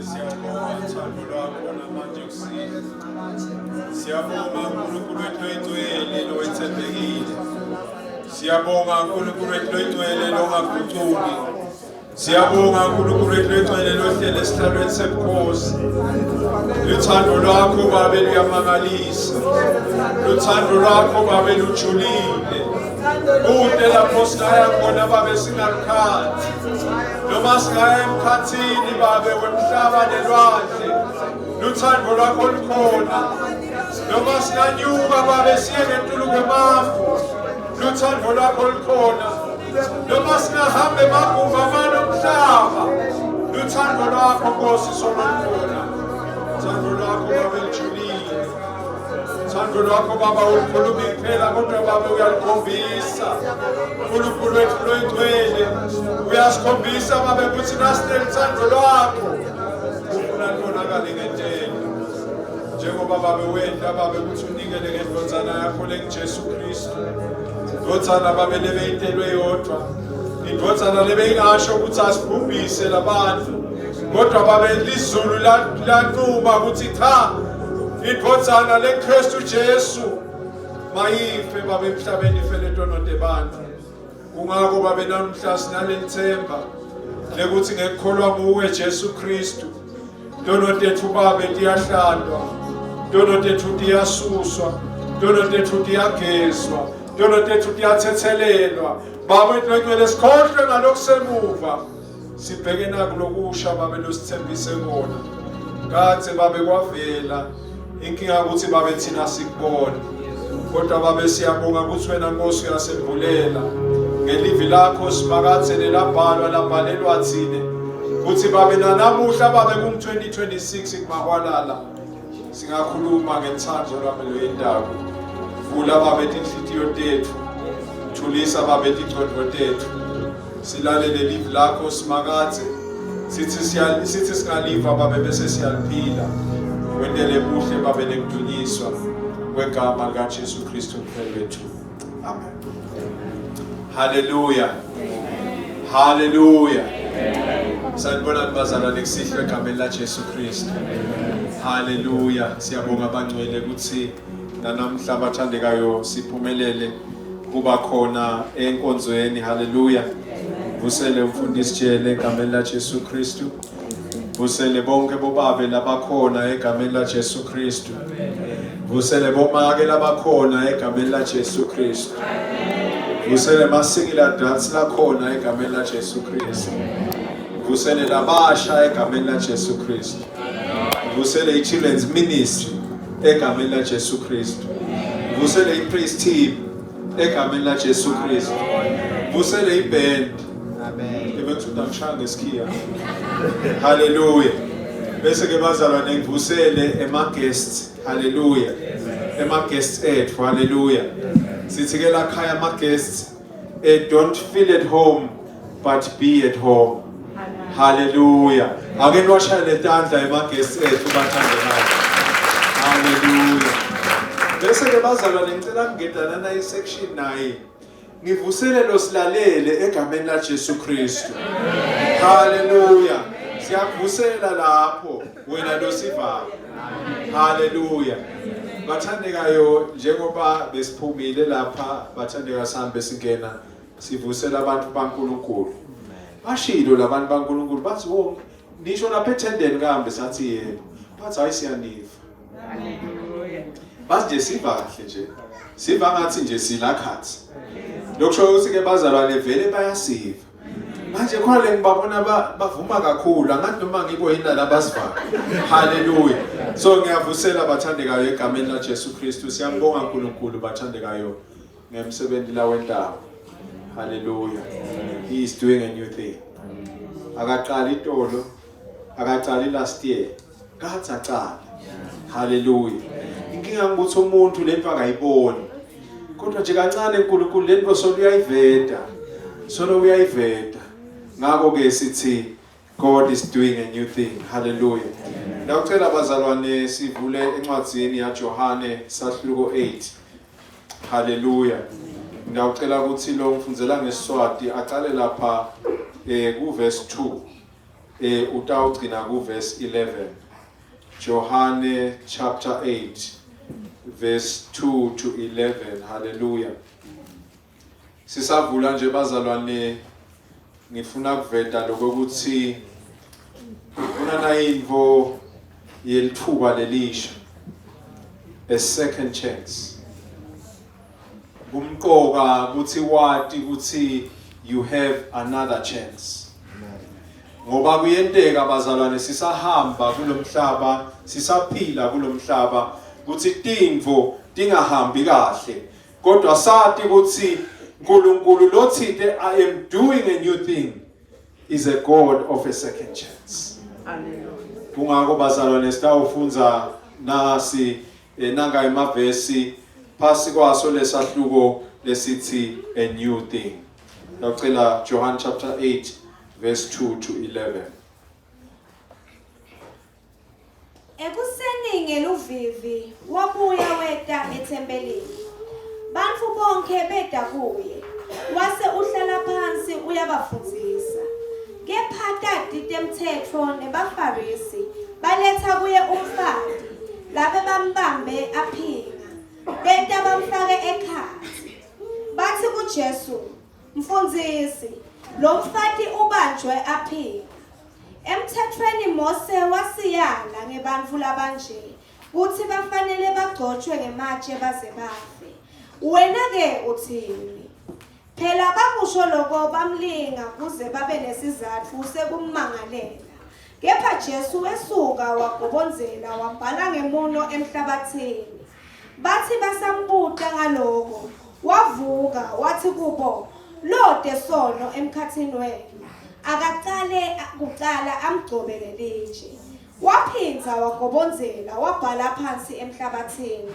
siyabonga uthando lwakho namanje kusile. Siyabonga uNkulunkulu wethu oyingcwele lowethembekile. Siyabonga uNkulunkulu wethu oyingcwele longagucuki. Siyabonga uNkulunkulu wethu oyingcwele lohlele esihlalweni sebukhosi. Uthando lwakho Babe luyamangalisa. Uthando lwakho Babe lujulile. Kude lapho singaya khona Babe singakhali. Noma singaya emkhathini Babe wemhlaba nelwandle. Uthando lwakho lukhona. Noma singanyuka Babe siye ngentuluko emafu. Uthando lwakho lukhona. Noma singahamba emagumba amanomhlaba. Uthando lwakho Nkosi solukhona. Uthando lwakho Babe lujulile. Uthando lwakho Baba ulukhuluma kuphela kodwa Baba uyalikhombisa. uNkulunkulu wethu oyingcwele uyasikhombisa Baba ukuthi nasinelithando lwakho ufuna libonakale ngentela. Njengoba Baba wenda Baba ukuthi unikele ngendodana yakho lenguJesu Kristu. Indodana Baba lebeyintelwe yodwa. Indodana lebeyingasho ukuthi asibhubhise labantu. Kodwa Baba ilizulu lanquma ukuthi cha indodana leKristu Jesu mayife Baba emhlabeni ifele ntononde bantu. Kungako Baba namhla sinalethemba lekuthi ngekukholwa kuwe Jesu Kristu ntononde ethu Baba tiyahlandwa, ntononde ethu tiyasuswa, ntononde ethu tiyagezwa, ntononde ethu tiyathethelelwa. Baba entwele sikhohlwe ngalokusemuva sibheke nakulokusha Baba losithembise kona. Kaze Baba kwavela inkinga ukuthi Baba thina sikubona. Kodwa Baba siyabonga ukuthi wena Nkosi uyasemvulela ngelivi lakho simakathe nelabhalwa labhalelwa thine ukuthi Baba namuhla Baba kum-2026 kumakwalala singakhuluma ngethando lwami loyindaba. Vula Baba inhliziyo tethu, thulisa Baba ingqondo tethu, silalele livi lakho simakathe sithi singaliva Baba bese siyaliphila. Wendele buhle Baba nekudunyiswa kwegama likaJesu Kristu mphelo wethu. Amen. Hallelujah. Hallelujah. Sanibona bazalwane kusihlwe egameni laJesu Kristu. Hallelujah. Siyabonga abangcwele ukuthi namhla abathandekayo siphumelele kuba khona enkonzweni. Hallelujah. Vusele umfundisi Jele egameni laJesu Kristu. Vusele bonke bobabe labakhona egameni laJesu Kristu. Vusele bomake labakhona egameni laJesu Kristu. Vusele masikila dance lakhona egameni laJesu Kristu. Vusele labasha egameni laJesu Kristu. Vusele i-children's ministry egameni laJesu Kristu. Vusele i-praise team egameni laJesu Kristu. Vusele i-band. Hallelujah. Bese ke bazalwane ngivusele ema-guests. Hallelujah. Ema-guests ethu. Hallelujah. Sithi ke la khaya ama-guests don't feel at home but be at home. Hallelujah. Ake niwashayele tandla ema-guests ethu bathandekayo. Hallelujah. Bese ke bazalwane ngicela ngingedana nayi section nayi. Ngivusele losilalele egameni laJesu Kristu. Hallelujah. Siyakuvusela lapho wena losiva. Hallelujah. Bathandekayo njengoba besiphumile lapha bathandeka sihambe singena sivusela abantu baNkulunkulu. Bashilo labantu baNkulunkulu bathi wo nisho lapha ethendeni kahambe sathi yebo. Bathi hayi siyaniva. Hallelujah. Bathi nje siva kahle nje. Siva ngathi nje silakhathi. Lokusho ukuthi ke bazalwane vele bayasiva. Manje khona le ngibabona bavuma kakhulu angathi noma ngikuyina labasiva. Hallelujah. So ngiyavusela bathandekayo egameni laJesu Kristu. Siyambonga uNkulunkulu bathandekayo ngemsebenzi la wendaba. Hallelujah. He is doing a new thing. Akaqala itolo, akaqala last year. Kathi aqala. Hallelujah. Inkinga ukuthi umuntu lento akayiboni. Kodwa nje kancane uNkulunkulu lento soluyayiveda. Solo uyayiveda. Ngakho ke sithi God is doing a new thing. Hallelujah. Ngicela abazalwane sivule encwadzini yaJohane sahluko 8. Hallelujah. Ngicela ukuthi lo mfundzela ngeSiswati aqale lapha ku verse 2. utawugcina ku verse 11. John chapter 8 verse 2 to 11. Hallelujah. Sisavula nje bazalwane ngifuna kuveta lokuthi kunana info yelithuba lelisha, a second chance. Kumqoka kuthi wati kuthi you have another chance. Ngoba kuyenteka bazalwane sisahamba kulomhlaba, sisaphila kulomhlaba kuthi tintfo tingahambi kahle. Kodwa sati kuthi uNkulunkulu lothite I am doing a new thing is a God of a second chance. Hallelujah. Kungako bazalwane sitawufunza nasi nanga emavesi phasi kwaso lesahluko lesithi a new thing. Ngicela John chapter 8 verse 2 to 11. Ekuseni ngeluvivi wabuya weta ethempelini. Bantfu bonke beda kuye. Wase uhlala phansi uyabafundzisa. Kepha tati temthetho nebafarisi baletha kuye umfati labe bambambe aphinga. Beta bamfake ekhatsi. Bathi kuJesu, "Mfundisi, lo mfati ubanjwe aphinga. Emthethweni Mose wasiyala ngebantfu labanje kuthi bafanele bagcotshwe ngematshe baze bafe. Wena ke uthini?" Phela bakusho lokho bamlinga kuze babe nesizathu sekummangalela. Kepha Jesu wesuka wagobonzela wabhala ngemuno emhlabathini. Bathi basambuta ngalokho, wavuka wathi kubo, "Lode sono emkhathini wenu, akaqale kuqala amgcobele litshe." Waphindza wagobonzela wabhala phansi emhlabathini.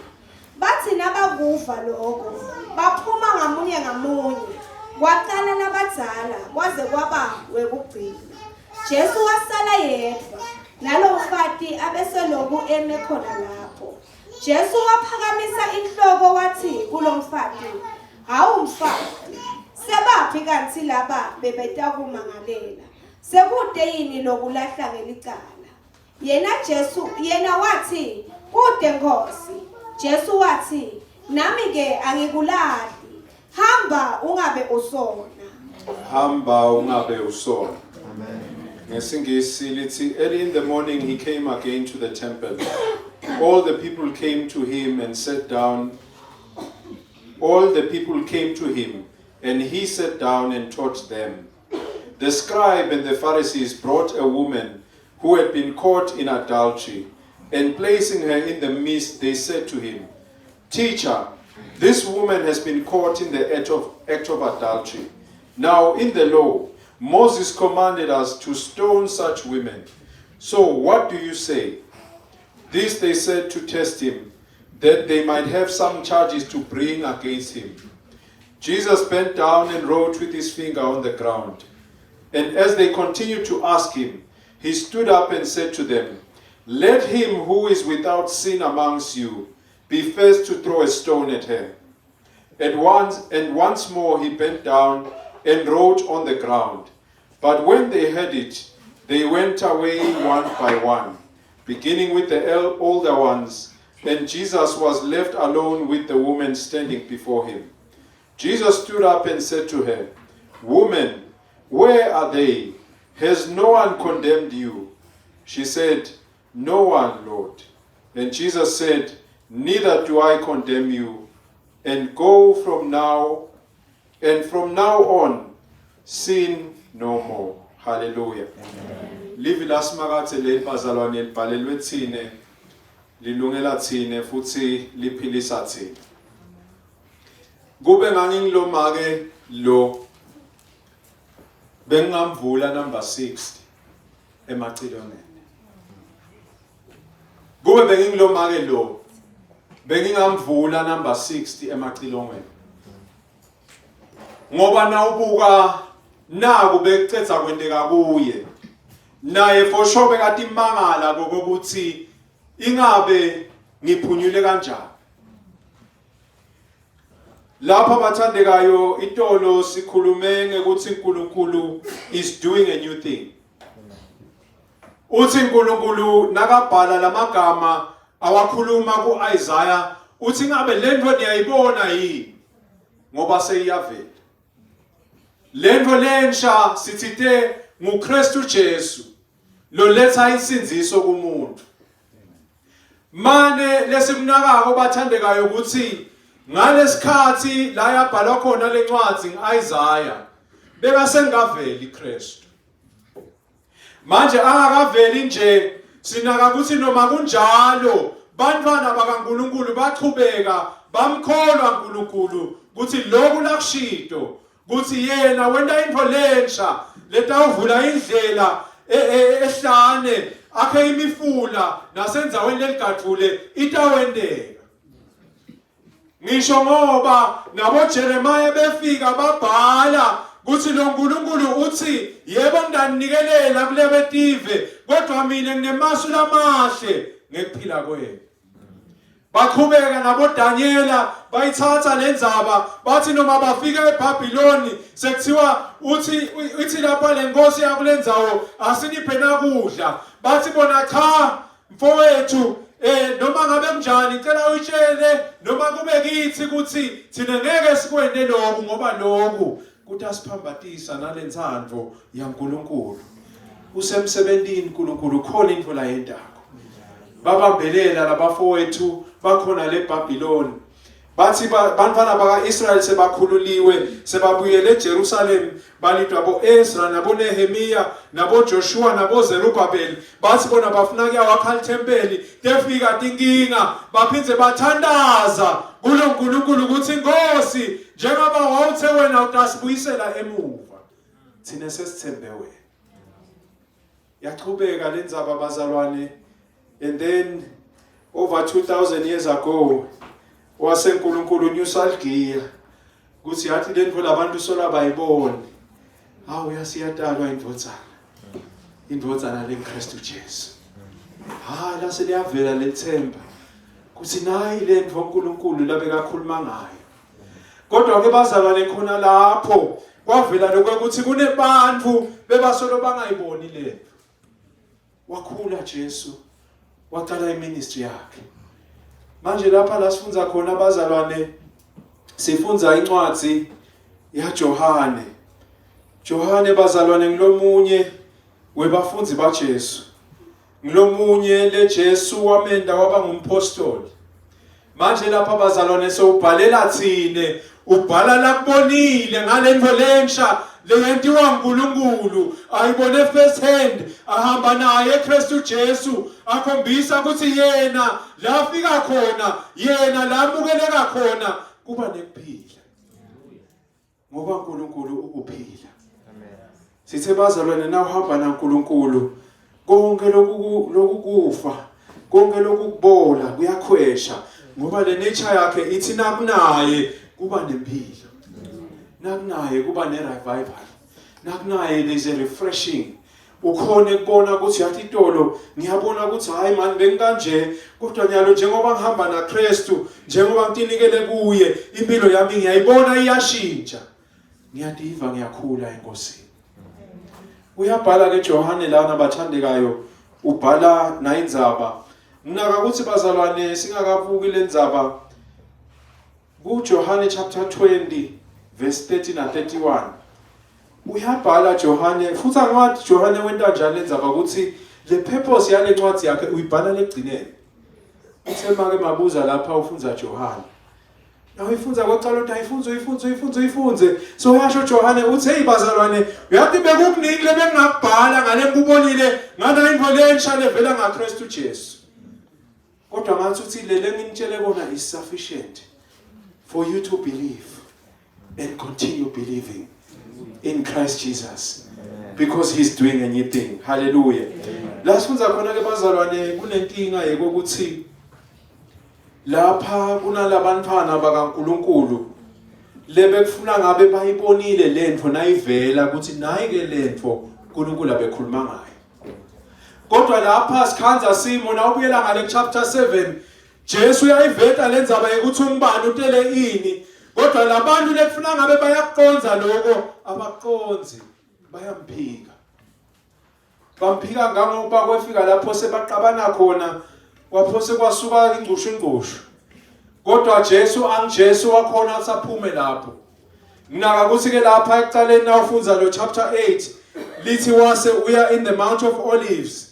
Bathi nabakuva lokho, baphuma ngamunye ngamunye, kwaqala labadzala kwaze kwaba wekugcina. Jesu wasala yedwa, nalo mfati abeseloku eme khona lapho. Jesu waphakamisa inhloko wathi kulo mfati, "Hawu mfati, sebaphi kanti laba bebetakumangalela? Sekude yini lokulahla ngelicala?" Yena wathi, "Kude Nkosi." Jesu wathi, "Nami ke angikulahli. Hamba ungabe usona." Hamba ungabe usona. Amen. Ngesingisi lithi, early in the morning he came again to the temple. All the people came to him and sat down. All the people came to him and he sat down and taught them. The scribe and the Pharisees brought a woman who had been caught in adultery, and placing her in the midst, they said to him, "Teacher, this woman has been caught in the act of adultery. Now in the law, Moses commanded us to stone such women. So what do you say?" This they said to test him, that they might have some charges to bring against him. Jesus bent down and wrote with his finger on the ground. And as they continued to ask him, he stood up and said to them, "Let him who is without sin amongst you be first to throw a stone at her." And once more he bent down and wrote on the ground. But when they heard it, they went away one by one, beginning with the older ones, and Jesus was left alone with the woman standing before him. Jesus stood up and said to her, "Woman, where are they? Has no one condemned you?" She said, "No one, Lord." And Jesus said, "Neither do I condemn you. And go from now on, sin no more." Hallelujah. Livi lasmakathe le bazalwane libhalelwe thine, lilungela thine futhi liphilisa thine. Kube ngangiloma ke lo bengamvula number 60 emachilongeni. Kube bengingiloma ke lo bengingamvula number 60 emachilongeni. Ngoba nawubuka naku becetha kwenteka kuye. Naye for sure bekati imangala kokuthi ingabe ngiphunyule kanjani. Lapha bathandekayo itolo sikhulume ngekuthi uNkulunkulu is doing a new thing. uthi uNkulunkulu nakabhala lamagama awakhuluma kuIsaiah uthi ngabe lento niyayibona yini ngoba seyiyavela lento lensha sithite nguKristu Jesu lo letha isinziso kumuntu mane lesimnakako bathandekayo ukuthi ngalesikhathi la yabhalwa khona lencwadi ngeIsaiah beka sengaveli iKristu manje akakaveli nje sinaka ukuthi noma kunjalo bantwana bakaNkulunkulu bachubeka bamkholwa uNkulunkulu ukuthi lokhu lakushito ukuthi yena wenda into lensha letawuvula indlela ehlane akhe imifula nasendzaweni leligadvule itawendeka ngisho ngoba nabo Jeremiah befika babhala kuthi lo uNkulunkulu uthi yebo ngidanikelela kulebe tive kodwa mina nginemasu lamahle ngekuphila kwenu baqhubeka nabo Daniela bayithatha lendzaba bathi noma bafika eBhabhiloni sekuthiwa uthi lapha lenkosi yakulendzawo asiniphe nakudla bathi bona cha mfowethu noma ngabe kunjani cela uyitshele noma kube kithi ukuthi thina ngeke sikwende lokhu ngoba lokhu kuthi asiphambatisa nalentsandvo yaNkulunkulu usemsebentini uNkulunkulu khona into la yendako babambelela labafowethu bakhona leBhabhiloni bathi bantwana bakaIsrael sebakhululiwe sebabuyele eJerusalem balidwa boEzra nabo Nehemiah nabo Joshua nabo Zerubbabel bathi bona bafuna kuyawakha iThempeli tefika tinkinga baphindze bathandaza kulo uNkulunkulu ukuthi Nkosi njengoba wawuthe wena utasibuyisela emuva thina sesithembe wena yaqhubeka lendzaba bazalwane and then over 2000 years ago waseNkulunkulu uNusalgiya kuthi yathi lento labantu sola bayibone hawu yasiyatalwa indvodzana leKristu Jesu la seliyavela lethemba kuthi nayi lento uNkulunkulu labekakhuluma ngayo kodwa ke bazalwane khona lapho kwavela lokuthi kunebantu bebasolo bangayiboni lento wakhula Jesu waqala iministry yakhe manje lapha la sifunza khona abazalwane sifunza incwadi yaJohane bazalwane ngilomunye webafunzi baJesu ngilomunye leJesu wamenda waba ngumpostoli manje lapha bazalwane sowubhalela thine ubhala lakubonile ngalento lensha leyentiwa uNkulunkulu ayibone first hand ahamba naye eKristu Jesu akhombisa ukuthi yena lafika khona yena lamukeleka khona kuba nekuphila ngoba uNkulunkulu ukuphila sithe bazalwane na uhamba naNkulunkulu konke lokukufa konke lokukubola kuyakhwesha ngoba le nature yakhe ithi nakunaye kuba nempilo nakunaye kuba nerevival nakunaye there's a refreshing ukhona ukubona ukuthi yathi itolo ngiyabona ukuthi hayi manje bengikanje kodwa nyalo njengoba ngihamba naKristu njengoba ngitinikele kuye impilo yami ngiyayibona iyashintsha ngiyadiva ngiyakhula enkosini uyabhala ke Johane lana bathandekayo ubhala na indzaba nginaka ukuthi bazalwane singakavuki lendzaba kuJohane chapter 20 verse 30 na 31 uyabhala Johane futhi angathi Johane wenta njani lendzaba ukuthi le purpose yale ncwadi yakhe uyibhala legcineni uthema ke mabuza lapha ufunza Johane nawe ifunza kwaqala uthi ayifunze so uyasho Johane uthi hey bazalwane uyathi bekukuningi lebengakubhala ngale ngubonile ngana into lensha levela ngaKristu Jesu kodwa ngathi uthi lele nginitshele kona is sufficient for you to believe and continue believing in Christ Jesus because he's doing a new thing. Hallelujah. La sifunza khona ke bazalwane kunenkinga yekokuthi lapha kunalabantwana bakaNkulunkulu lebekufuna ngabe bayibonile lento nayivela ukuthi nayi ke lento uNkulunkulu abekhuluma ngayo kodwa lapha sikhanza simo na ubuyela ngale chapter 7 Jesu uyayiveta lendzaba ukuthi umbani utele ini kodwa labantu lekufuna ngabe bayakuqonza lokho abaqonzi bayamphika bamphika ngangoba kwefika lapho sebaqabana khona kwaphose kwasuka ingqushu kodwa Jesu angijesu wakhona asaphume lapho nginaka ukuthi ke lapha ekuqaleni nawufunza lo chapter 8 lithi wase uya in the Mount of Olives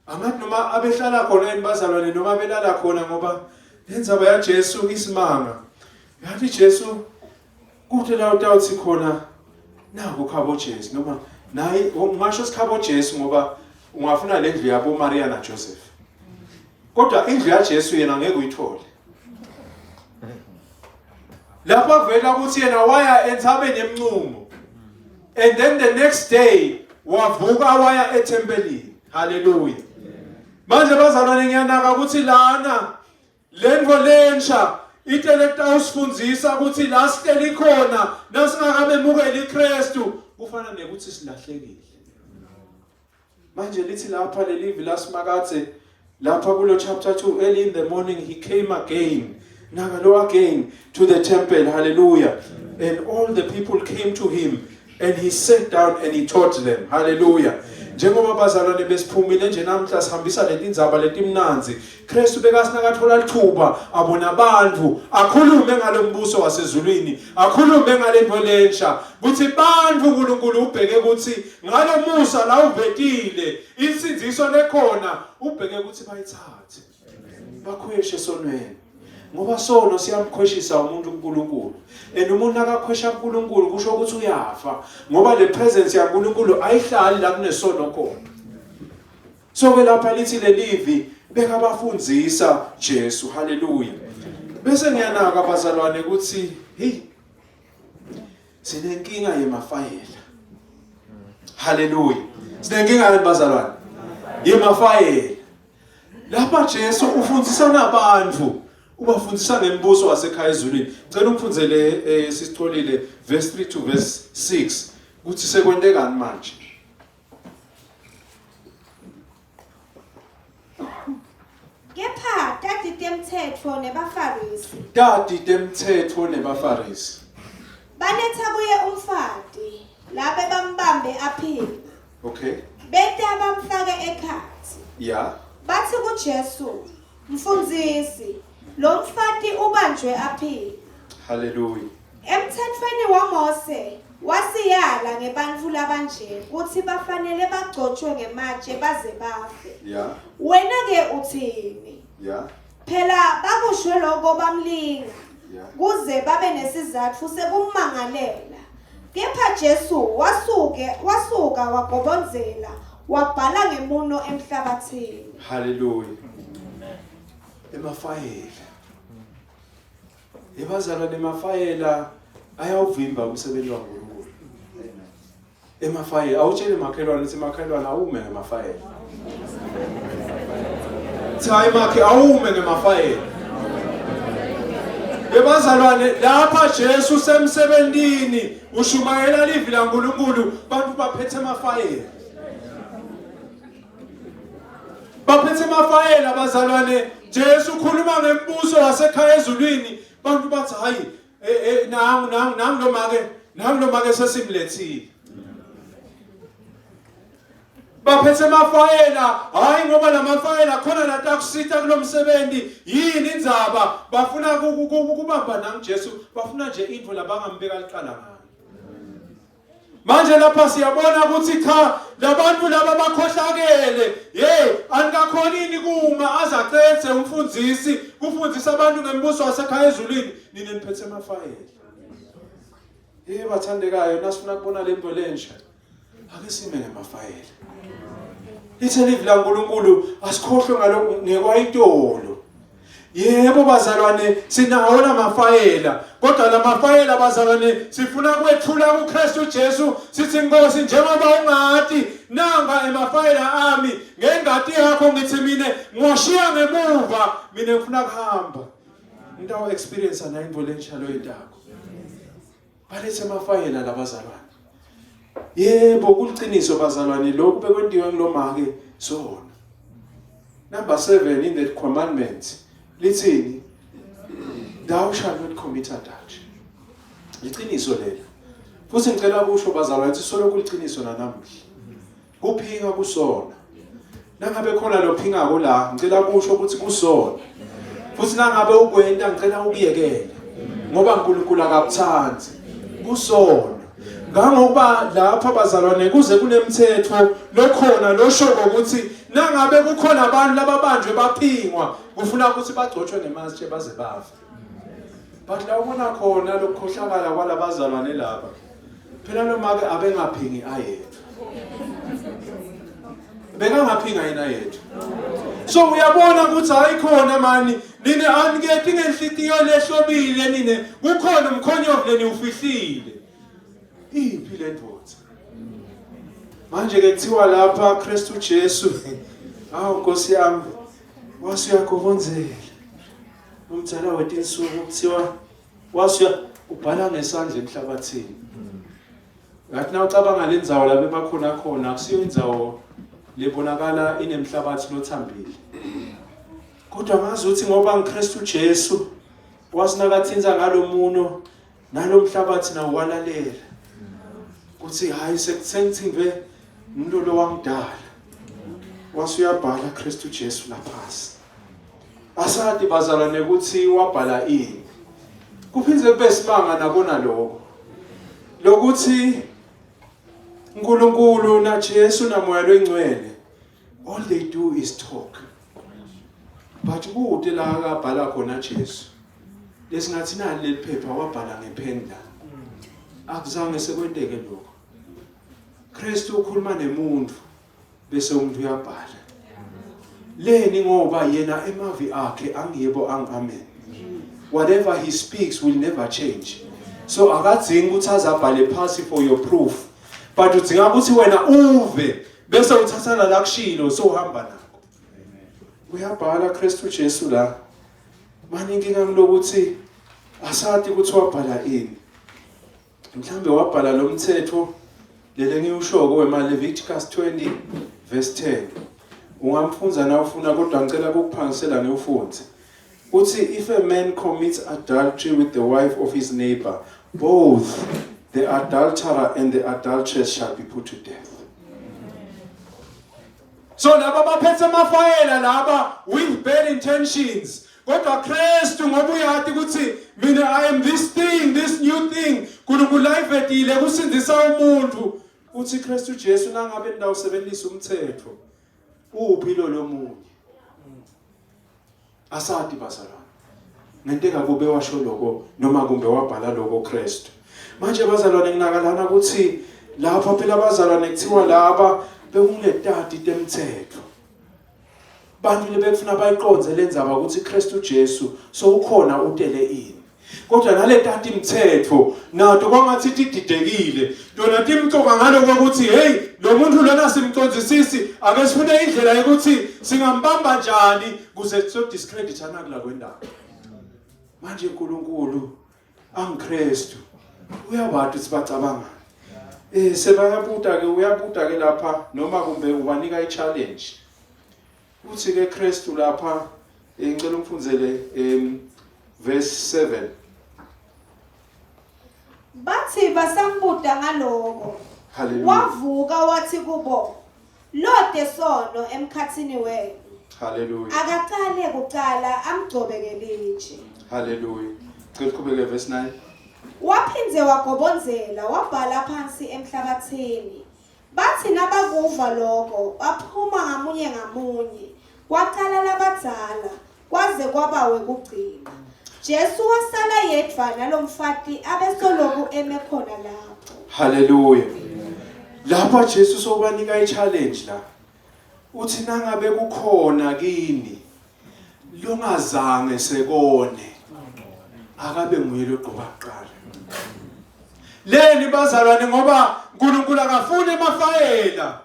amathi noma abehlala khona enibazalwane noma belala khona ngoba lendzaba ya Jesu isimanga yathi Jesu kuthi la utawuthi khona nako khabo Jesu noma nayi ungasho sikhabo Jesu ngoba ungafuna lendlu yabo Maria na Joseph kodwa indlu ya Jesu yena ngeke uyithole lapha kuvela ukuthi yena waya enthabeni emncumo and then the next day wavuka waya etempelini hallelujah manje bazalwane ngiyanaka ukuthi lana lenvo lensha itelekta usifundisa ukuthi la sihleli khona nasingakabemukeli iKristu kufana nekuthi silahlekile manje lithi lapha lelivi lasimakathe lapha kulo chapter 2 early in the morning he came again nagalo again to the temple hallelujah and all the people came to him and he sat down and he taught them hallelujah njengoba bazalwane besiphumile nje namhla sihambisa letindzaba letimnanzi Kristu bekasinakathola lithuba abona abantu akhulume ngalombuso wasezulwini akhulume ngalento lensha kuthi bantu uNkulunkulu ubheke ukuthi ngalomusa la uvetile insinziso lekhona ubheke ukuthi bayithathe bakhweshe sonweni ngoba sono siyamkhweshisa umuntu uNkulunkulu and umuntu akakhwesha uNkulunkulu kusho ukuthi uyafa ngoba le presence yaNkulunkulu ayihlali la kunesono khona so ke lapha lithi lelivi bekabafundzisa Jesu hallelujah bese ngiyanaka abazalwane ukuthi hey sinenkinga yemafayela hallelujah sinenkinga yemazalwane yemafayela lapha Jesu ufundisa nabantu ubafundisa ngembuso wasekhaya ezulwini ngicela umfundzele sisitholile verse 3 to verse 6 ukuthi sekwentekani manje kepha tati temthetfo nebafarisi banetha kuye umfati lapho bambambe aphila okay beta bamfake ekhathi yeah bathi kuJesu mfundisi lo mfati ubanjwe aphila hallelujah emthethweni waMose wasiyala ngebantfu labanje ukuthi bafanele bagcotshwe ngematshe baze bafe yeah wena ke uthini yeah phela bakushwe lokho bamlinga yeah kuze babe nesizathu sekumangalela kepha Jesu wasuka wagobonzela wabhala ngemuno emhlabathini hallelujah emafayela ebazalwane emafayela ayawuvimba umsebenzi waNkulunkulu emafayela awutshele makhelwane ukuthi makhelwane awume ngemafayela Thayi makhe awume ngemafayela ebazalwane lapha Jesu semsebentini ushumayela livi laNkulunkulu bantu baphethe emafayela baphethe emafayela abazalwane Jesu ukhuluma ngembuso wasekhaya ezulwini bantu bathi hayi nangu lo make sesimlethile baphethe emafayela hayi ngoba lamafayela khona latakusitha kulomsebenzi yini indzaba bafuna ukubamba nangu Jesu bafuna nje into labangambeka liqala ngayo manje lapha siyabona ukuthi cha labantu laba bakhohlakele anikakhonini kuma azacethe umfundisi kufundisa abantu ngembuso wasekhaya ezulwini nini niphethe emafayela bathandekayo nasifuna kubona lento lensha ake sime ngemafayela lithi livi laNkulunkulu asikhohlwe ngalokho ngekwayitolo yebo bazalwane sinawo lamafayela kodwa lamafayela bazalwane sifuna kwethula kuKristu Jesu sithi Nkosi njengoba ungathi nanga emafayela ami ngengadi yakho ngithi mina ngoshiya ngemuva mina ngifuna kuhamba into experience na into lensha lo yentako balethe emafayela labazalwane yebo kuliqiniso bazalwane lokhu bekwendiwe ngilomake sona number 7 in the commandment lithini thou shalt not commit adultery iqiniso lelo futhi ngicela kusho bazalwane ukuthi solo kuliqiniso nanamhla Kuphinga kusona. Nangabe khona lo phingako la, ngicela kusho ukuthi kusona. Futhi nangabe ukwenta ngicela ukuyekela. Ngoba uNkulunkulu akakuthandi. Kusona. Ngangokuba lapha bazalwane kuze kunemithetho lokhona loshoko ukuthi nangabe kukhona abantu lababanjwe baphingwa kufuna ukuthi bagcotshwe ngemashe baze bafe. But la ubona khona lokukhohlakala kwalabazalwane laba. Phela noma ke abengaphingi ayethu. Bekangaphinga yena yethu. So uyabona ukuthi hayikhona mani nini anikethi ngenhlitiyo lehlobile nini kukhona umkhonyovu leni ufihlile. Iphi le ndoda? Manje ke kuthiwa lapha Kristu Jesu awu Nkosi yami wasuyakubonzela. Umthala wetinsuku kuthiwa wasuya ubhala ngesandla emhlabathini. Ngathi na ucabanga lendzawo lapha bakhona khona akusiyo indzawo lebonakala inemhlabathi lothambile. Kodwa ngazi ukuthi ngoba uKristu Jesu wasinakathinza ngalomuno nalomhlabathi nawo walalela. Kuthi hayi sengithimbe umuntu lo wangidala. Wasuyabhala Kristu Jesu laphansi. Asathi bazalwane ukuthi wabhala ini. Kuphindze kube simanga nakona lokho. Lokuthi uNkulunkulu na Jesu namoya loyingcwele all they do is talk. But kude la akabhala khona Jesu. Lesingathi nali leliphepha wabhala ngephenda. Akuzange sekwenteke lokho. Kristu ukhuluma nemuntu bese umuntu uyabhala. Leni ngoba yena emavi akhe angiyebo amen. Whatever he speaks will never change. So akadzingi ukuthi azabhale phasi for your proof. But udzinga ukuthi wena uve bese uthathana la kushilo so uhamba nako. Uyabhala Kristu Jesu la. Manje inkinga ngilokuthi asathi ukuthi wabhala ini. Mhlambe wabhala lo mthetho lele ngiyushoko weMaleviticus 20 verse 10. Ungamfunza na ufuna kodwa ngicela ukuphangisela ngiufunze. Uthi if a man commits adultery with the wife of his neighbor, both the adulterer and the adulteress shall be put to death. So laba baphethe amafayela laba with bad intentions. Kodwa Kristu ngoba uyathi ukuthi mina I am this thing, this new thing. KuNkulunkulu livetile kusindisa umuntu. Uthi Kristu Jesu nangabe ndawo usebenzisa umthetho. Uphi lo lomunye? Asathi bazalwane. Ngente ngakube washo lokho noma kumbe wabhala lokho Kristu. Manje bazalwane nginakalana ukuthi lapha phela abazalwane kuthiwa laba bekungetati temthetho. Bantu lebekufuna bayiqonze lenzaba ukuthi Kristu Jesu so ukhona utele ini. Kodwa nale tati imthetho nato kwangathi tididekile. Dona timcoka ngaloko ukuthi hey lo muntu lona simcondzisisi ake sifune indlela yokuthi singambamba kanjani kuze so discreditana kula kwendaba. Manje uNkulunkulu angiKristu uyabathi sibacabanga. Sebayabuta ke uyabuta ke lapha noma kumbe ubanika i-challenge. Uthi ke Kristu lapha ngicela umfunzele verse 7. Bathi basambuda ngaloko. Hallelujah. Wavuka wathi kubo, "Lode sono emkhathini wenu." Hallelujah. Akaqale kuqala amgcobeke litshe. Hallelujah. Cela uqhubeke verse 9. Waphindze wagobonzela wabhala phansi emhlabathini. Bathi nabakuva lokho baphuma ngamunye ngamunye. Kwaqala labadzala kwaze kwabawe kugcina. Jesu wasala yedwa nalomfati abesoloku eme khona lapho. Hallelujah. Lapha Jesu sokubanika i-challenge la. Uthi nangabe kukhona kini longazange sekone akabe nguye loqoba kuqala. Leni bazalwane ngoba uNkulunkulu akafuni emafayela.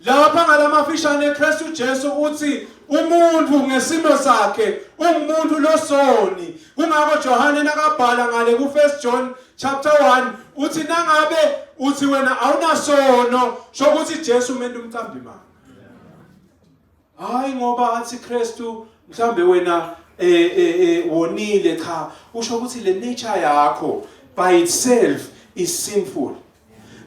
Lapha ngalamafishane eKristu Jesu uthi umuntu ngesimo sakhe umuntu losoni. Kungakho Johane nakabhala ngale ku1 John chapter 1 uthi nangabe uthi wena awunasono shokuthi Jesu umuntu umcambi manje. Hayi ngoba athi Kristu mhlambe wena wonile cha usho ukuthi le nature yakho by itself is sinful.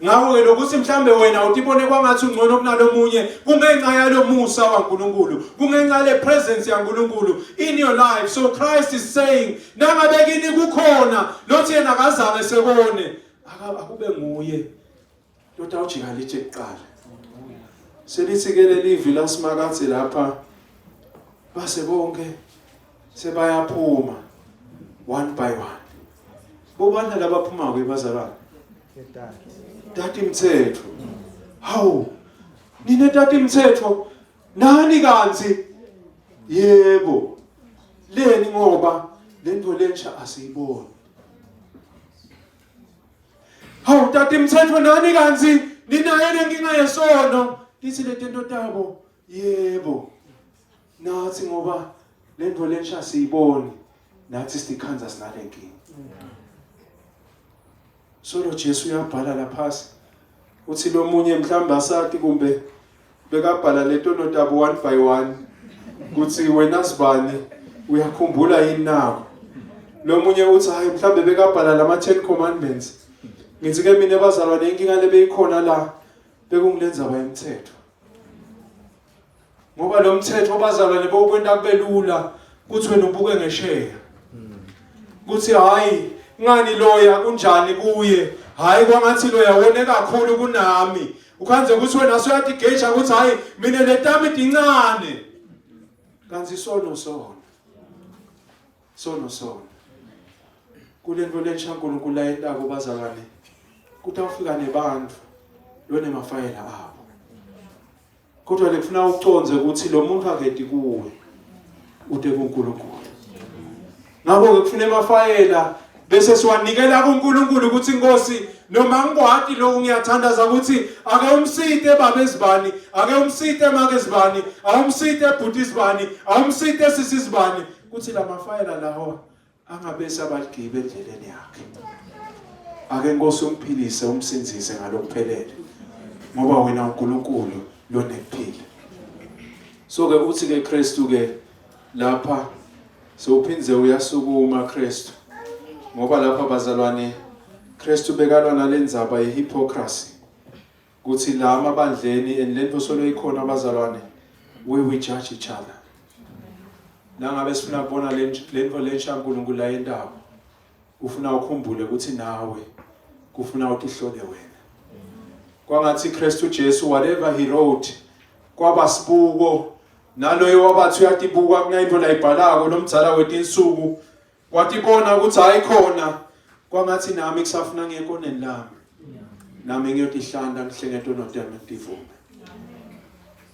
Ngakho ke lokuthi mhlambe wena utibone kwangathi ungcono kunalomunye kungenxa yalo musa waNkulunkulu, kungenxa le presence yaNkulunkulu in your life. So Christ is saying, nangabe kini kukhona lothi yena akazange sebone, akube nguye lota ujika lithi ekuqala. Selithi ke lelivi lasimakathi lapha base bonke sebayaphuma one by one. Bobani labaphuma ke bazalwane? Tati Mthetho. Hawu. Nine Tati Mthetho nani kanzi? Yebo. Leni ngoba lento lensha asiyiboni. Hawu Tati Mthetho nani kanzi? Ninayo lenkinga yesono. Lithi le tento tabo. Yebo. Nathi ngoba lento lensha asiyiboni. Nathi sikhanza sinalenkinga. Solo Jesu uyabhala laphasi uthi lo munye mhlamba asati kumbe bekabhala letono tabo one by one kuthi wena sibani uyakhumbula yini nawo lo munye uthi hayi mhlambe bekabhala lama 10 commandments ngithi ke mina bazalwane inkinga lebeyikhona la bekungilenza bayimthetho ngoba lo mthetho bazalwane bokwenda kubelula kuthi wena ubuke ngesheya kuthi hayi ngani loya kunjani kuye hayi kwangathi loya wone kakhulu kunami ukhanze ukuthi wena soyadigeja ukuthi hayi mina letami dincane kanzi sono kulento lensha uNkulunkulu ayendako bazalwane kutawufika nebantu lone mafayela abo kodwa lekufuna uconze ukuthi lo muntu akedi kuwe ude kuNkulunkulu ngakho ke kufuna emafayela bese siwanikela kuNkulunkulu ukuthi Nkosi noma ngwadi lo ngiyathandaza ukuthi ake umsite babe zibani ake umsite make zibani awumsite bhuti zibani awumsite sisi zibani kuthi la mafayela lawo angabe sabagibe endleleni yakhe ake Nkosi umphilise umsinzise ngalokuphelele ngoba wena uNkulunkulu lonekuphila. So ke uthi ke Kristu ke lapha sowuphinze uyasukuma Kristu ngoba lapha bazalwane Kristu bekalwa nalendzaba yehypocrisy kuthi la amabandleni enlento solo ikhona abazalwane we judge each other nangabe sifuna kubona lento lensha uNkulunkulu la yendawo ufuna ukukhumbule ukuthi nawe kufuna utihlole wena kwangathi Kristu Jesu whatever he wrote kwabasibuko naloyo wabathi uyatibuka kunayinto la ibhalako nomdzala wetinsuku wathi kona ukuthi ayikhona kwangathi nami kusafuna ngekoneni lami nami ngiyotihlanda ngihlenge ntono tami ngitivume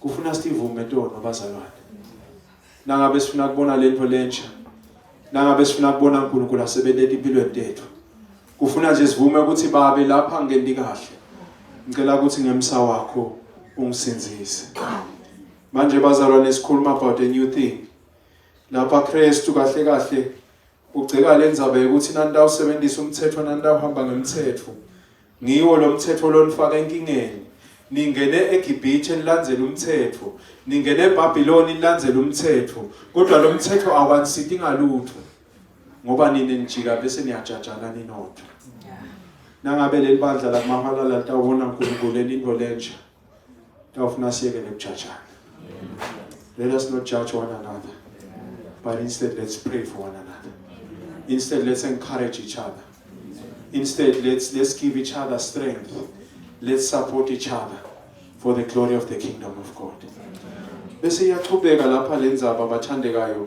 kufuna sivume ntono bazalwane nangabe sifuna kubona lento lensha nangabe sifuna kubona uNkulunkulu asebenza empilweni yethu kufuna nje sivume ukuthi babe lapha ngendi kahle ngicela ukuthi ngemsa wakho ungisinzise manje bazalwane sikhuluma about a new thing lapha Kristu kahle kahle ugceka lendzaba ukuthi nanda usebenzisa umthetho nanda uhamba ngemthetho ngiwo lo mthetho lonifaka enkingeni ningene eGibhithe nilandzela umthetho ningene eBhabhiloni nilandzela umthetho kodwa lo mthetho awanisithi ngalutho ngoba nini nijika bese niyajajana ninodwa nangabe lelibandla lamahala latawona uNkulunkulu into lensha tawufuna siyekele ukujajana. Let us not judge one another but instead let's pray for one another. Instead, let's encourage each other. Instead, let's give each other strength. Let's support each other for the glory of the kingdom of God. Bese yaqhubeka lapha lendzaba bathandekayo.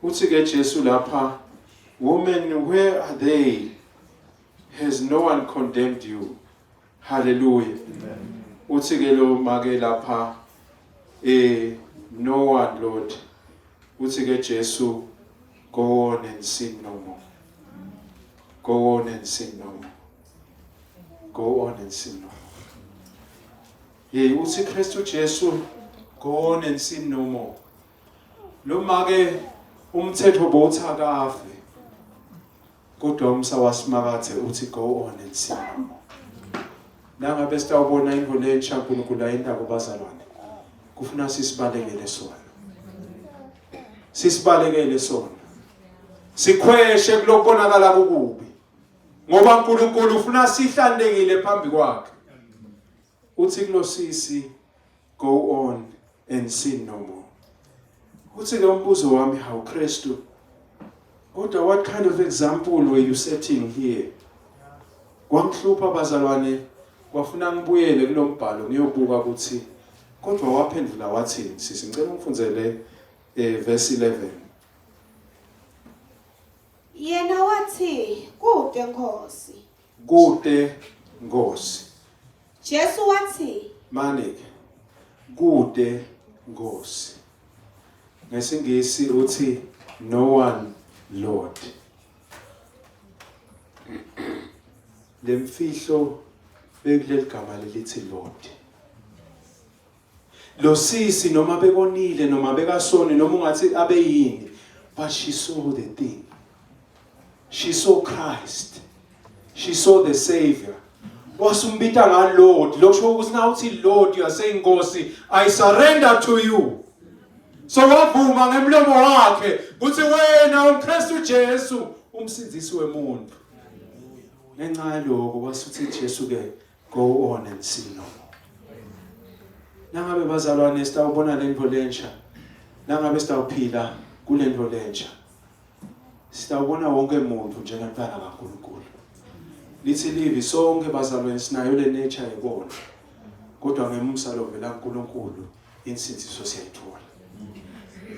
Uthi ke Jesu lapha, woman, where are they? Has no one condemned you? Hallelujah. Uthi ke lo make lapha, no one, Lord. Uthi ke Jesu, go on and sin no more. Go on and sin no more. Go on and sin no more. Uthi Kristu Jesu, go on and sin no more. Lo make umthetho bowuthakafe. Kodwa umsawasimakaze uthi go on and sin no more. Nangabe sitawubona into lensha uNkulunkulu ayendako bazalwane. Kufuna sisibalekele sona. Sisibalekele sona. Sikhweshe kulokubonakala kukubi ngoba uNkulunkulu ufuna sihlandekile phambi kwakhe uthi kulosisi go on and sin no more. Uthi lo mbuzo wami hawu Kristu, kodwa what kind of example were you setting here? Kwamhlupha bazalwane, kwafuna ngibuyele kulombhalo ngiyobuka ukuthi kodwa waphendula wathini. Sisicela umfunzele verse 11. Yena wathi kude Nkosi. Kude Nkosi. Jesu wathi Manik. Kude Nkosi. Ngesingisi uthi no one Lord. Lemfihlo bekuleli gama lelithi Lord. Lo sisi noma bekonile noma bekasoni noma ungathi abeyini, but she saw the thing. She saw Christ. She saw the Savior. Wasumbita nga Lord. Lokusho ukuthi na uthi Lord, you are saying Nkosi, I surrender to you. So wavuma ngemlomo wakhe ukuthi wena uMkristu Jesu umsindisi wemuntu. Ngenxa yaloko wasuthi Jesu ke go on and sin no more. Nangabe bazalwane sitawubona lento lensha. Nangabe sitawuphila kulento lensha. Sitawubona wonke umuntu njengomntwana kaNkulunkulu. Lithi livi sonke bazalwane sinayo le nature yebona. Kodwa ngemusa lovela kuNkulunkulu insinziso siyayithola.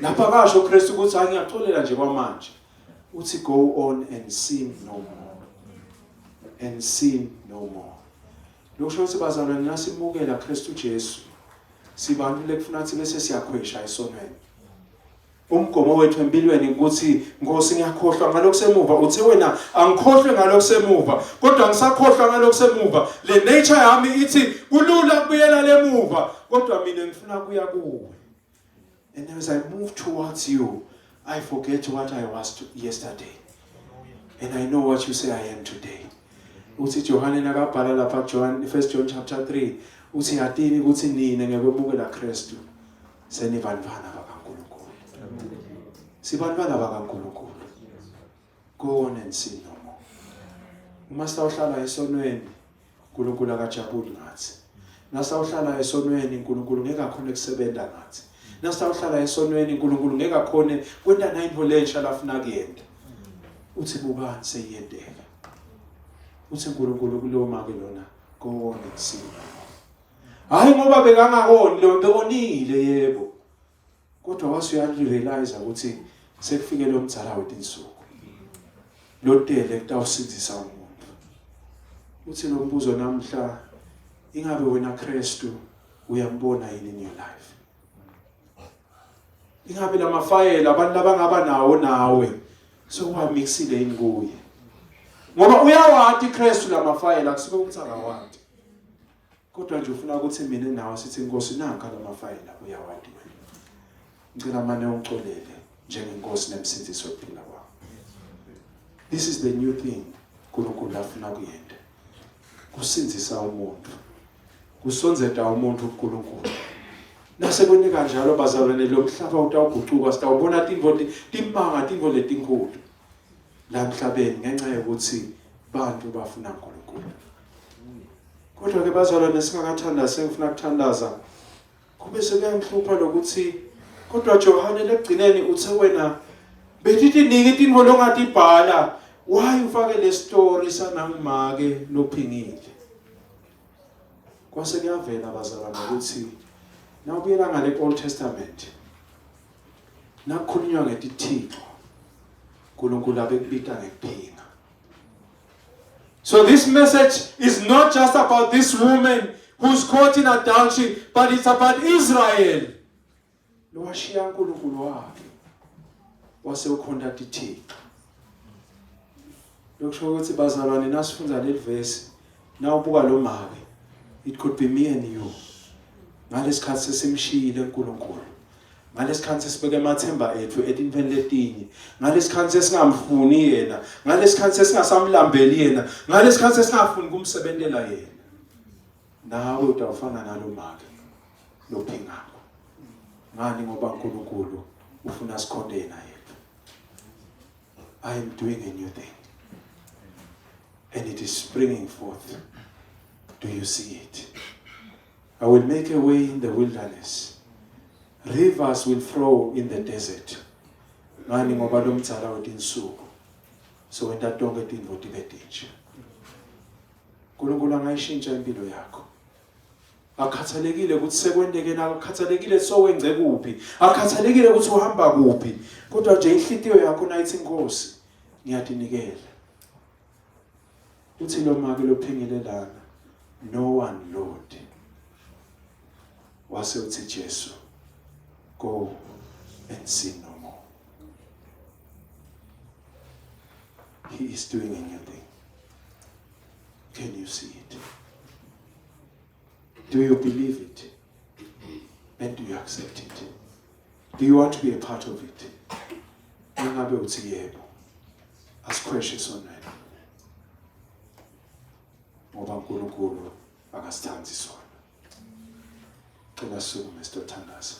Lapha kasho uKristu ukuthi angiyaxolela nje kwamanje. Uthi go on and sin no more. And sin no more. Lokusho ukuthi bazalwane nasimukela Kristu Jesu. Sibantu lekufuna ukuthi bese siyakhwesha esonweni. Umgomo wethu empilweni ukuthi Nkosi ngiyakhohlwa ngalokusemuva. Uthi wena angikhohlwe ngalokusemuva, kodwa ngisakhohlwa ngalokusemuva. Le nature yami ithi kulula kubuyela lemuva, kodwa mina ngifuna kuya kuwe. And as I move towards you, I forget what I was yesterday. And I know what you say I am today. Uthi Johane nakabhala lapha John 1 John chapter 3, uthi yatini ukuthi nina ngekwemukela Kristu senibantwana bakaNkulunkulu. Sibantwana bakaNkulunkulu. Go on and sin no more. Uma sawuhlala esonweni, uNkulunkulu akajabuli ngathi. Nasawuhlala esonweni, uNkulunkulu ngeke akhone ukusebenza ngathi. Nasawuhlala esonweni, uNkulunkulu ngeke akhone kwenta nayinto lensha lafuna kuyenda. Uthi bubani seyiyendeka. Uthi uNkulunkulu kuloma ke lona go on and sin. Hayi ngoba bekangakoni lo bekonile yebo. Kodwa wasuyarealize ukuthi sekufike lo mdzala wetinsuku. Lo tele kutawusindisa umuntu. Uthi lo mbuzo namhla, ingabe wena Kristu uyambona yini in your life? Ingabe lamafayela abantu labangaba nawo nawe sokwamixile inkuye. Ngoba uyawathi Kristu lamafayela kusuke ukuthi akawathi. Kodwa nje ufuna ukuthi mina nawe sithi Nkosi nanka lamafayela uyawathi wena. Ngicela manje ungixolele njengenkosi nemsindisi wokuphila kwami. This is the new thing uNkulunkulu afuna kuyenda. Kusinzisa umuntu. Kusonzeta umuntu uNkulunkulu. Nase kwenye kanjalo bazalwane lo mhlaba utawuguquka sitawubona tinvo timanga tinvo letinkulu la emhlabeni ngenxa yokuthi bantu bafuna uNkulunkulu. Kodwa ke bazalwane singakathandaza sengifuna ukuthandaza kube sekuyangihlupha lokuthi kodwa Johane lekugcineni uthe wena betithi niki tinvo longatibhala why ufake le story sanangimake lophingile. Kwase kuyavela bazalwane ukuthi nawubuyela ngale Old Testament nakukhulunywa ngetithixo uNkulunkulu abekubita ngekuphinga. So this message is not just about this woman who's caught in adultery, but it's about Israel. Lo washiya uNkulunkulu wakhe wase ukhonda tithixo. Lokusho ukuthi bazalwane nasifunda le verse nawubuka lo make, it could be me and you. Ngalesikhathi sesimshiyile uNkulunkulu. Ngalesikhathi sesibeke amathemba ethu etintweni letinye. Ngalesikhathi sesingamfuni yena. Ngalesikhathi sesingasamlambeli yena. Ngalesikhathi sesingafuni kumsebentela yena. Nawe utawufana nalo make lophingako. Ngani ngoba uNkulunkulu ufuna sikhonde yena yedwa. I am doing a new thing. And it is springing forth. Do you see it? I will make a way in the wilderness. Rivers will flow in the desert. Ngani ngoba lo mdzala wetinsuku. So wenta tonke tintfo tibe tinje. uNkulunkulu angayishintsha impilo yakho. Akhathalekile ukuthi sekwendeke na, akhathalekile sowengce kuphi, akhathalekile ukuthi uhamba kuphi, kodwa nje inhlitiyo yakho nayithi Nkosi ngiyadinikela. Uthi lo make lophengelelana, no one Lord. Wase uthi Jesu, go and sin no more. He is doing a new thing. Can you see it? Do you believe it? And do you accept it? Do you want to be a part of it? Ngabe uthi yebo. As precious on it. Ngoba uNkulunkulu akasithandi sona. Cela sukume sitothandaza.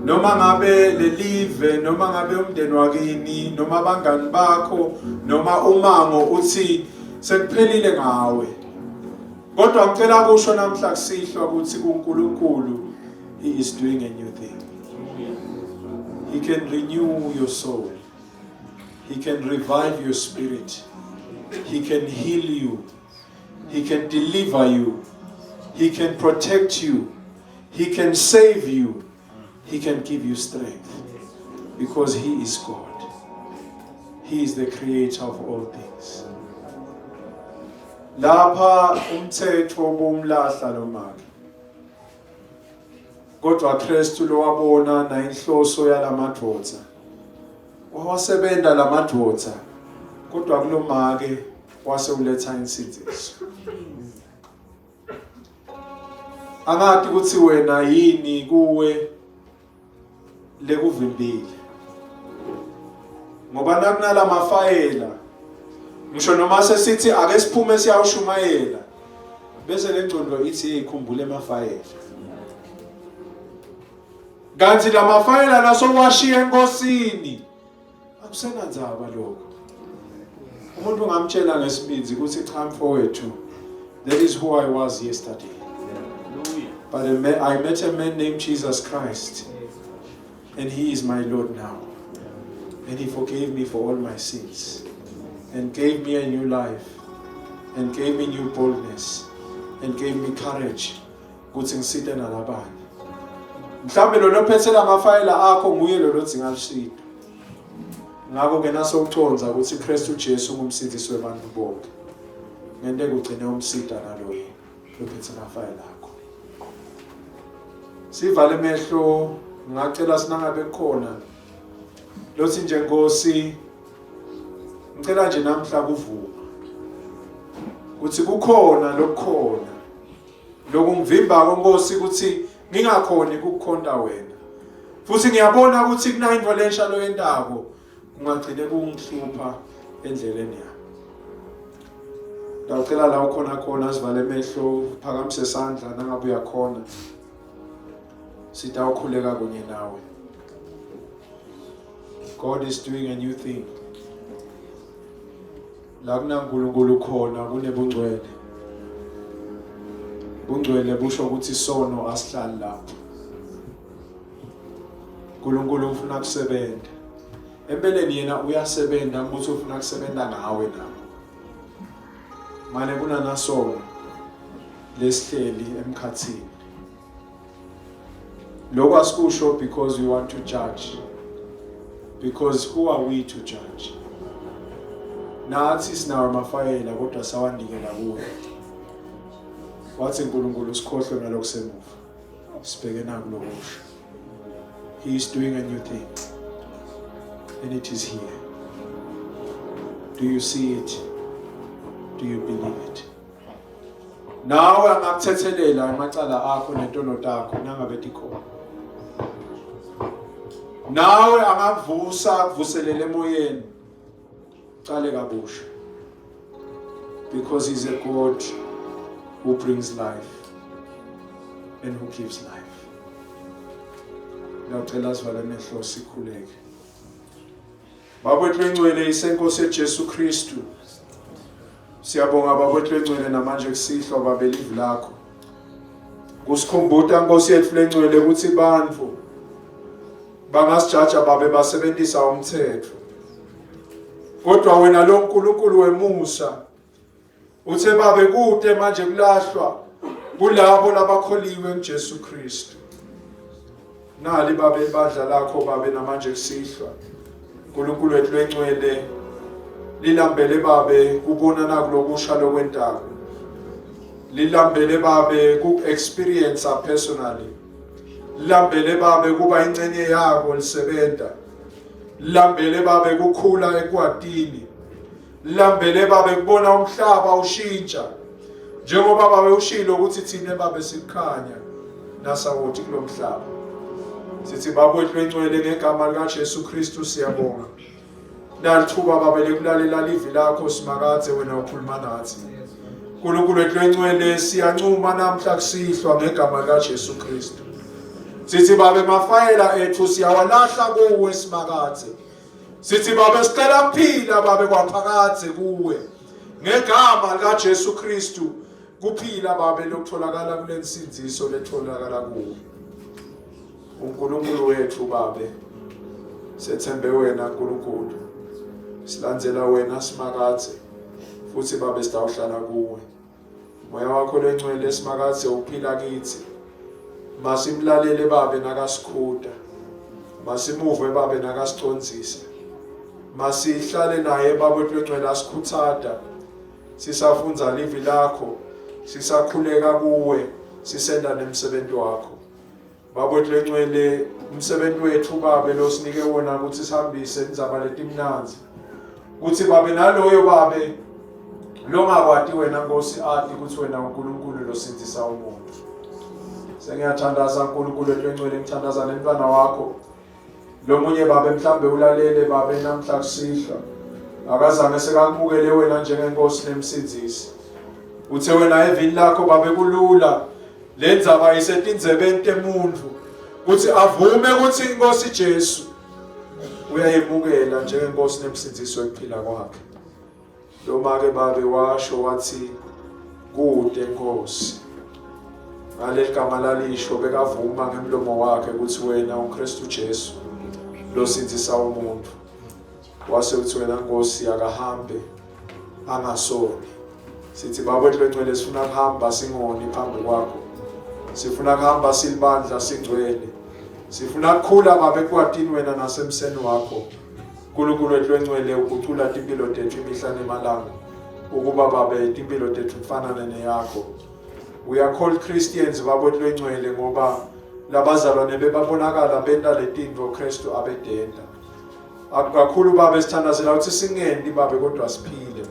Noma ngabe lelive, noma ngabe umndeni wakini, noma abangani bakho, noma umango uthi sekuphelile ngawe. Kodwa ngicela kusho namhla kusihlwa ukuthi kuNkulunkulu he is doing a new thing. He can renew your soul. He can revive your spirit. He can heal you. He can deliver you. He can protect you. He can save you. He can give you strength. Because he is God. He is the creator of all things. Lapha umthetho bomlahla lomake. Kodwa Kristu lo wabona na inhloso yalamadvodza. Wawasebenda lamadvodza. Kodwa kulomake wase uletha insindiso. Angathi ukuthi wena yini kuwe lekuvimbile. Ngoba nakunala mafayela ngisho noma sesithi ake siphume siyawushumayela bese lengcondo ithi ikhumbule emafayela. Kanti la mafayela nasowashiya enkosini akusenandzaba lokho. Umuntu ungamtshela ngesibinzi ukuthi cha mfowethu, that is who I was yesterday. But I met a man named Jesus Christ. And he is my Lord now. And he forgave me for all my sins. And gave me a new life. And gave me new boldness. And gave me courage. Ukuthi ngisite nalabanye. Mhlambe lo lophethela amafayela akho nguye lo lodzinga usizo. Ngakho ke naso uconza ukuthi Kristu Jesu ngumsindisi webantu bonke. Ngente kugcine umsida naloyo lophethela amafayela akho. Sivale mehlo ngicela sinangabe khona lothi nje Nkosi ngicela nje namhla kuvuma ukuthi kukhona lokukhona lokungivimba konkosi ukuthi ngingakhoni ukukhonda wena futhi ngiyabona ukuthi kuna into lenhlalo yendabo kungagcine kungihlupha endleleni yami. Ngicela la ukhona sivale emehlo phakamise isandla nangabe uyakhona sitawukhuleka kunye nawe. God is doing a new thing. La kunaNkulunkulu khona kunebungcwele. Bungcwele busho ukuthi isono asihlali lapho. uNkulunkulu ufuna kusebenza. Empeleni yena uyasebenza ukuthi ufuna kusebenza ngawe nawe. Manje kunanasono lesihleli emkhathini. Lokho asikusho because we want to judge. Because who are we to judge? Nathi sinawo amafayela kodwa sawandikela kuwe. Wathi uNkulunkulu sikhohlwe ngalokho semuva. Sibheke nakulokusho. He is doing a new thing. And it is here. Do you see it? Do you believe it? Nawe angakuthethelela amacala akho nentono takho nangabe tikhona. Nawe angakuvusa kuvuselele emoyeni. Cale kabusha. Because he's a God who brings life and who gives life. Ngicela sivale amehlo sikhuleke. Babethu engcwele isenkosi yeJesu Kristu. Siyabonga babethu engcwele namanje kusihlwa babelive lakho. Kusikhumbuta Nkosi yethu lengcwele ukuthi bantu bangasijudge babe basebenzisa umthetho. Kodwa wena lo uNkulunkulu wemusa uthe babe kude manje kulahlwa kulabo labakholiwe kuJesu Kristu. Nali babe badla lakho babe namanje kusihlwa. uNkulunkulu wethu lengcwele lilambele babe kubona nakulokusha lokwentaba. Lilambele babe ku experience personally. Lilambele babe kuba ingcenye yabo lisebenza. Lilambele babe kukhula ekwatini. Lilambele babe kubona umhlaba ushintsha. Njengoba babe ushilo ukuthi thina babe sikhanya nasawothi kulomhlaba. Sithi babethu lengcwele ngegama likaJesu Kristu siyabonga. Nalithuba babe lekulalela livi lakho simakathe wena ukhuluma nathi. uNkulunkulu wethu lengcwele siyancuma namhla kusihlwa ngegama likaJesu Kristu. Sithi babe mafayela ethu siyawalahla kuwe simakathe. Sithi babe sicela kuphila babe kwaphakathe kuwe. Ngegama likaJesu Kristu kuphila babe lokutholakala kulensinziso letholakala kuwe. uNkulunkulu wethu babe sethembe wena uNkulunkulu. Silandzela wena simakathe futhi babe sitawuhlala kuwe. Moya wakho lengcwele simakathe uphila kithi. Masimlalele babe nakasikhuda. Masimuve babe nakasicondzisa. Masihlale naye babethu lengcwele asikhuthada. Sisafunza livi lakho. Sisakhuleka kuwe. Sisenda nemsebenzi wakho. Babethu lengcwele umsebenzi wethu babe lo sinike wona ukuthi sihambise indzaba letimnanzi. Kuthi babe naloyo babe lo ngakwati wena Nkosi ati ukuthi wena uNkulunkulu lo sinzisa umuntu. Sengiyathandaza uNkulunkulu wethu engcwele ngithandaza nemntwana wakho. Lo munye babe mhlambe ulalele babe namhla kusihlwa. Akazange sekakubukele wena njengenkosi nemsinzisi. Uthe wena evini lakho babe kulula lendzaba isetindzebeni temuntu ukuthi avume ukuthi iNkosi Jesu uyayemukela njengenkosi nemsinzisi wephila kwakhe. Noma ke babe washo wathi kude Nkosi. Ngale gama lalisho bekavuma ngemlomo wakhe ukuthi wena uKristu Jesu lo sinzisa umuntu. Wase uthi wena Nkosi akahambe angasoni. Sithi babethu lengcwele sifuna kuhamba singoni phambi kwakho. Sifuna kuhamba silibandla singcwele. Sifuna ukukhula babe kwatini wena nasemseni wakho. uNkulunkulu wethu lengcwele ukucula impilo tethu imihla nemalanga. Ukuba babe impilo tethu kufanana neyakho. We are called Christians babethu lengcwele ngoba labazalwane bebabonakala benta letinto Kristu abedenda. Kakhulu babe sithandazela ukuthi singendi babe kodwa siphile.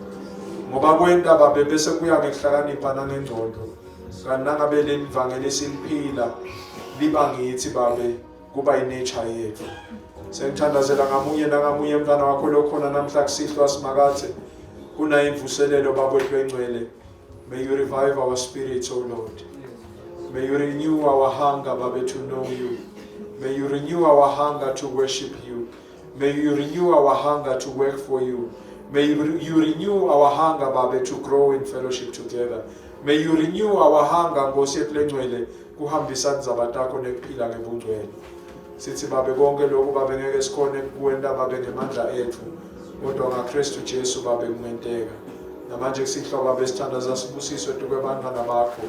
Ngoba kwenta babe bese kuya ngekuhlakanipha nangengcondo. Kanti nangabe lenivangeli siliphila liba ngithi babe kuba inature yethu. Sengithandazela ngamunye mfana wakho lokhona namhla kusihlwa simakathe kuna imvuselelo babethu engcwele. May you revive our spirits, O Lord. May you renew our hunger, babe, to know you. May you renew our hunger to worship you. May you renew our hunger to work for you. May you renew our hunger, babe, to grow in fellowship together. May you renew our hunger, Nkosi yethu engcwele, kuhambisana zabatakho nekuphila ngebungcwele. Sithi babe konke lokhu babe ngeke sikhone kuwenda babe ngemandla ethu. Kodwa ngaKristu Jesu babe kumenteka. Namanje kusihlwa babe sithandaza sibusiswe kwabantwana bakho.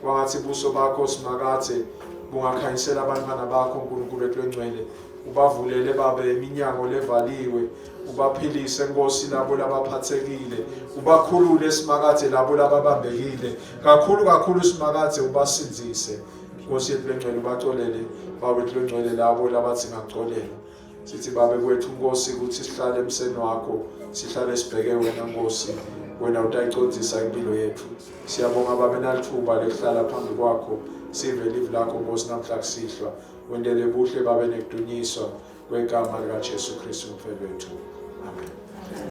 Kwangathi buso bakho simakathe bungakhanyisela abantwana bakho uNkulunkulu wethu engcwele. Ubavulele babe iminyango levaliwe. Ubaphilise Nkosi labo labaphathekile. Ubakhulule simakathe labo lababambekile. Kakhulu simakathe ubasinzise. Nkosi yethu engcwele ubaxolele babe wethu engcwele labo labathi ngaqolela. Sithi babe kwethu Nkosi ukuthi sihlale emseni wakho, sihlale sibheke wena Nkosi. Wena utayicondzisa impilo yethu. Siyabonga babe nalithuba lekuhlala phambi kwakho. Sive live lakho Nkosi namhla kusihlwa. Wendele buhle babe nekudunyiswa kwegama likaJesu Kristu umfelo wethu. Amen.